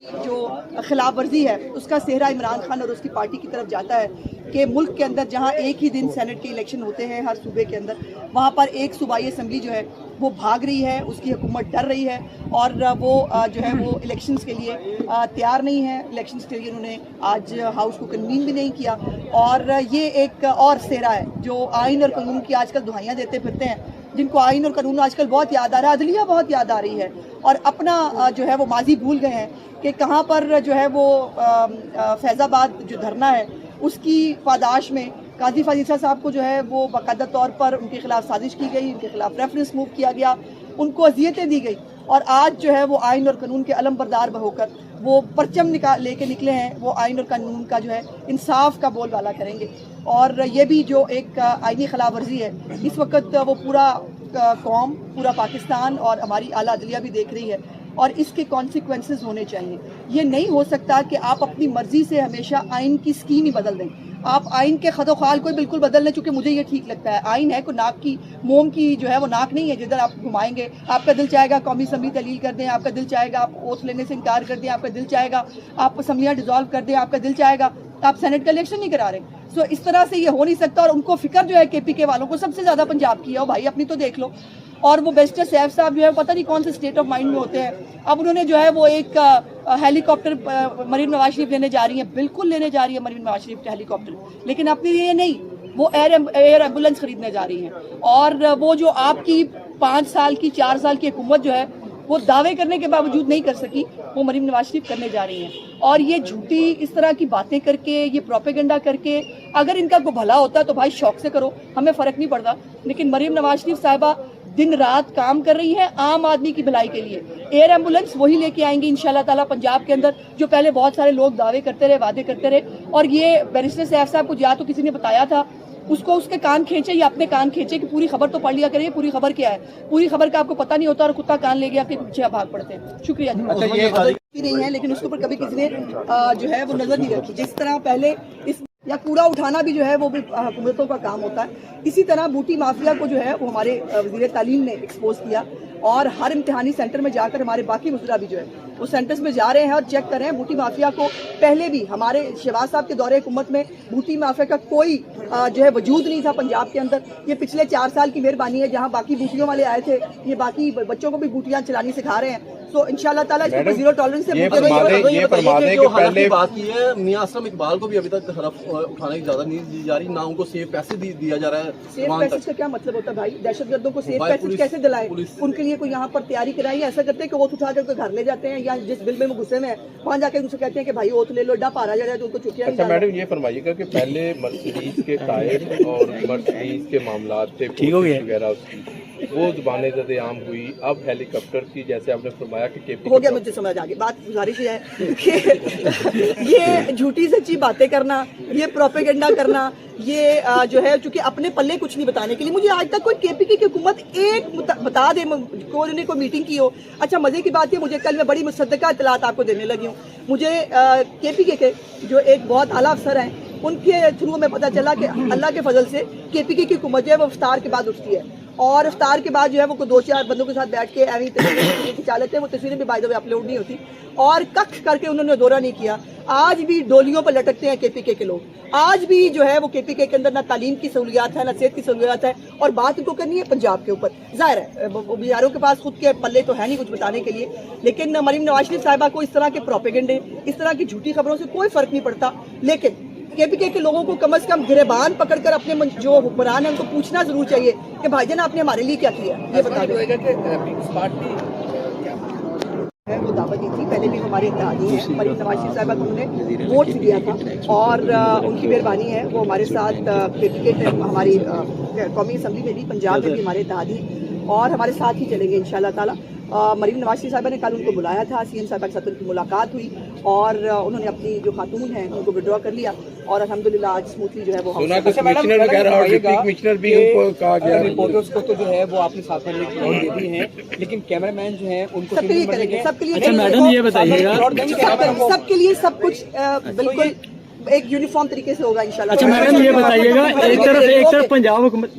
جو خلاف ورزی ہے اس کا صحرا عمران خان اور اس کی پارٹی کی طرف جاتا ہے کہ ملک کے اندر جہاں ایک ہی دن سینٹ کے الیکشن ہوتے ہیں ہر صوبے کے اندر، وہاں پر ایک صوبائی اسمبلی جو ہے وہ بھاگ رہی ہے، اس کی حکومت ڈر رہی ہے اور وہ جو ہے وہ الیکشنز کے لیے تیار نہیں ہے۔ الیکشنز کے لیے انہوں نے آج ہاؤس کو کنوین بھی نہیں کیا، اور یہ ایک اور صحرا ہے جو آئین اور قانون کی آج کل دہائیاں دیتے پھرتے ہیں، جن کو آئین اور قانون آج کل بہت یاد آ رہا ہے، عدلیہ بہت یاد آ رہی ہے، اور اپنا جو ہے وہ ماضی بھول گئے ہیں کہ کہاں پر جو ہے وہ فیض آباد جو دھرنا ہے اس کی پاداش میں قاضی فاضل صاحب کو جو ہے وہ باقاعدہ طور پر ان کے خلاف سازش کی گئی، ان کے خلاف ریفرنس موو کیا گیا، ان کو اذیتیں دی گئی، اور آج جو ہے وہ آئین اور قانون کے علم بردار ہو کر وہ پرچم لے کے نکلے ہیں، وہ آئین اور قانون کا جو ہے انصاف کا بول بالا کریں گے۔ اور یہ بھی جو ایک آئینی خلاف ورزی ہے اس وقت وہ پورا قوم، پورا پاکستان اور ہماری اعلیٰ عدلیہ بھی دیکھ رہی ہے، اور اس کے کانسیکوینسز ہونے چاہیے۔ یہ نہیں ہو سکتا کہ آپ اپنی مرضی سے ہمیشہ آئین کی سکیم ہی بدل دیں۔ آپ آئین کے خد و خال کو بالکل بدل لیں چونکہ مجھے یہ ٹھیک لگتا ہے۔ آئین ہے کوئی ناک کی موم کی جو ہے وہ ناک نہیں ہے جدھر آپ گھمائیں گے۔ آپ کا دل چاہے گا قومی اسمبلی تحلیل کر دیں، آپ کا دل چاہے گا آپ اوتھ لینے سے انکار کر دیں، آپ کا دل چاہے گا آپ اسمبلیاں ڈیزالو کر دیں، آپ کا دل چاہے گا آپ سینٹ کا الیکشن نہیں کرا رہے۔ سو اس طرح سے یہ ہو نہیں سکتا، اور ان کو فکر جو ہے کے پی کے والوں کو سب سے زیادہ پنجاب کی ہے، بھائی اپنی تو دیکھ لو۔ اور وہ بیسٹر سیف صاحب جو ہے پتہ نہیں کون سے اسٹیٹ آف مائنڈ میں ہوتے ہیں، اب انہوں نے جو ہے وہ ایک ہیلی کاپٹر مریم نواز شریف لینے جا رہی ہیں، بالکل لینے جا رہی ہے مریم نواز شریف ہیلی کاپٹر، لیکن اپنے لیے نہیں، وہ ایئر ایمبولینس خریدنے جا رہی ہیں۔ اور وہ جو آپ کی 5 سال کی 4 سال کی حکومت جو ہے وہ دعوے کرنے کے باوجود نہیں کر سکی، وہ مریم نواز شریف کرنے جا رہی ہیں۔ اور یہ جھوٹی اس طرح کی باتیں کر کے، یہ پروپیگنڈا کر کے، اگر ان کا کوئی بھلا ہوتا تو بھائی شوق سے کرو، ہمیں فرق نہیں پڑتا، لیکن مریم نواز شریف صاحبہ دن رات کام کر رہی ہیں عام آدمی کی بھلائی کے لیے۔ ایئر ایمبولینس وہی لے کے آئیں گی انشاءاللہ تعالیٰ پنجاب کے اندر، جو پہلے بہت سارے لوگ دعوے کرتے رہے، وعدے کرتے رہے، اور یہ بیرسٹر سیف صاحب کو یا تو کسی نے بتایا تھا، اس کو اس کے کان کھینچے یا اپنے کان کھینچے کہ پوری خبر تو پڑھ لیا کریں، پوری خبر کیا ہے، پوری خبر کا آپ کو پتہ نہیں ہوتا اور کتا کان لے گیا کہ پیچھے بھاگ پڑتے ہیں۔ شکریہ جی۔ نہیں ہے لیکن اس کے اوپر کبھی کسی نے جو ہے وہ نظر نہیں رکھی، جس طرح پہلے اس یا کوڑا اٹھانا بھی جو ہے وہ بھی حکومتوں کا کام ہوتا ہے، اسی طرح بوٹی مافیا کو جو ہے وہ ہمارے وزیر تعلیم نے ایکسپوز کیا، اور ہر امتحانی سینٹر میں جا کر ہمارے باقی وزراء بھی جو ہے وہ سینٹرز میں جا رہے ہیں اور چیک کر رہے ہیں بوٹی مافیا کو۔ پہلے بھی ہمارے شہباز صاحب کے دور حکومت میں بوٹی مافیا کا کوئی جو ہے وجود نہیں تھا پنجاب کے اندر۔ یہ پچھلے 4 سال کی مہربانی ہے، جہاں باقی بوٹیوں والے آئے تھے، یہ باقی بچوں کو بھی بوٹیاں چلانی سکھا رہے ہیں۔ تو انشاءاللہ تعالیٰ اس کو زیرو ٹالرنس سے بات کی ہے، میاں اسلم اقبال کو بھی ابھی تک حلف اٹھانے کی اجازت نہیں دی جا رہی، نہ ان کو سیف پیسج دیا جا رہا ہے۔ سیف پیسج کا کیا مطلب ہوتا ہے بھائی؟ دہشت گردوں کو سیف پیسج کیسے دلائے؟ ان کے لیے کوئی یہاں پر تیاری کرائی، ایسا کرتے ہیں کہ اوتھ اٹھا کر گھر لے جاتے ہیں، یا جس بل میں وہ غصے میں ہے وہاں جا کے ان سے کہتے ہیں کہ بھائی اوتھ لے لو، ڈا پارا جا رہا ہے تو ان کو چٹیاں۔ اچھا میڈم یہ فرمائیے گا کہ پہلے مرسیڈیز کے ٹائر اور مرسیڈیز کے معاملات تھے وغیرہ، اس کی وہ زبانیں زد عام ہوئی، اب ہیلی کاپٹر کی جیسے آپ نے فرمایا کہ ہو گیا، مجھے سمجھ آ گئی بات۔ گزارش یہ ہے کہ یہ جھوٹی سچی باتیں کرنا، یہ پروپیگنڈا کرنا، یہ جو ہے چونکہ اپنے پلے کچھ نہیں بتانے کے لیے، مجھے آج تک کوئی کے پی کے کی حکومت ایک بتا دے کوئی نے کوئی میٹنگ کی ہو۔ اچھا مزے کی بات ہے، مجھے کل میں بڑی مصدقہ اطلاعات آپ کو دینے لگی ہوں، مجھے کے پی کے جو ایک بہت اعلیٰ افسر ہیں ان کے تھرو میں پتہ چلا کہ اللہ کے فضل سے کے پی کے کی حکومت جو ہے وہ افطار کے بعد اٹھتی ہے، اور افطار کے بعد جو ہے وہ 2-4 بندوں کے ساتھ بیٹھ کے ایویں تصویریں کھنچا لیتے ہیں، وہ تصویریں بھی بائی دا وے اپلوڈ نہیں ہوتی، اور کخ کر کے انہوں نے دورہ نہیں کیا۔ آج بھی ڈولیوں پر لٹکتے ہیں کے پی کے لوگ، آج بھی جو ہے وہ کے پی کے اندر نہ تعلیم کی سہولیات ہے، نہ صحت کی سہولیات ہے، اور بات ان کو کرنی ہے پنجاب کے اوپر۔ ظاہر ہے بیچاروں کے پاس خود کے پلے تو ہے نہیں کچھ بتانے کے لیے، لیکن مریم نواز شریف صاحبہ کو اس طرح کے پروپیگنڈے، اس طرح کی جھوٹی خبروں سے کوئی فرق نہیں پڑتا، لیکن کے پی کے لوگوں کو کم از کم گریبان پکڑ کر اپنے جو حکمران ہیں ان کو پوچھنا ضرور چاہیے کہ بھائی جان آپ نے ہمارے لیے کیا کیا، یہ بتا دیں۔ وہ دعوت دی تھی، پہلے بھی ہمارے اتحادی ہیں، مریم نواز شریف صاحبہ کو انہوں نے ووٹ دیا تھا، اور ان کی مہربانی ہے، وہ ہمارے ساتھ کے پی کے ہماری قومی اسمبلی میں بھی، پنجاب میں بھی ہمارے اتحادی اور ہمارے ساتھ ہی چلیں گے انشاءاللہ تعالیٰ۔ مریم نواز شریف صاحبہ نے کل ان کو بلایا تھا، سی ایم صاحبہ کے ساتھ ان کی ملاقات ہوئی، اور انہوں نے اپنی جو خاتون ہیں ان کو وڈرا کر لیا، اور الحمدللہ آج اسموتھلی جو ہے وہ کمشنر بھی ان کو کہا گیا رپورٹرز کو تو جو ہے وہ آپ نے ساتھ کرنے کی آرڈر دے دی ہیں، لیکن کیمرہ مین جو ہیں ان کو سب کے لیے کریں گے، سب کے لیے۔ اچھا میڈم یہ بتائیے گا سب کے لیے سب کچھ بالکل ایک یونیفارم طریقے سے ہوگا انشاءاللہ۔ اچھا میڈم یہ بتائیے گا، ایک طرف پنجاب حکومت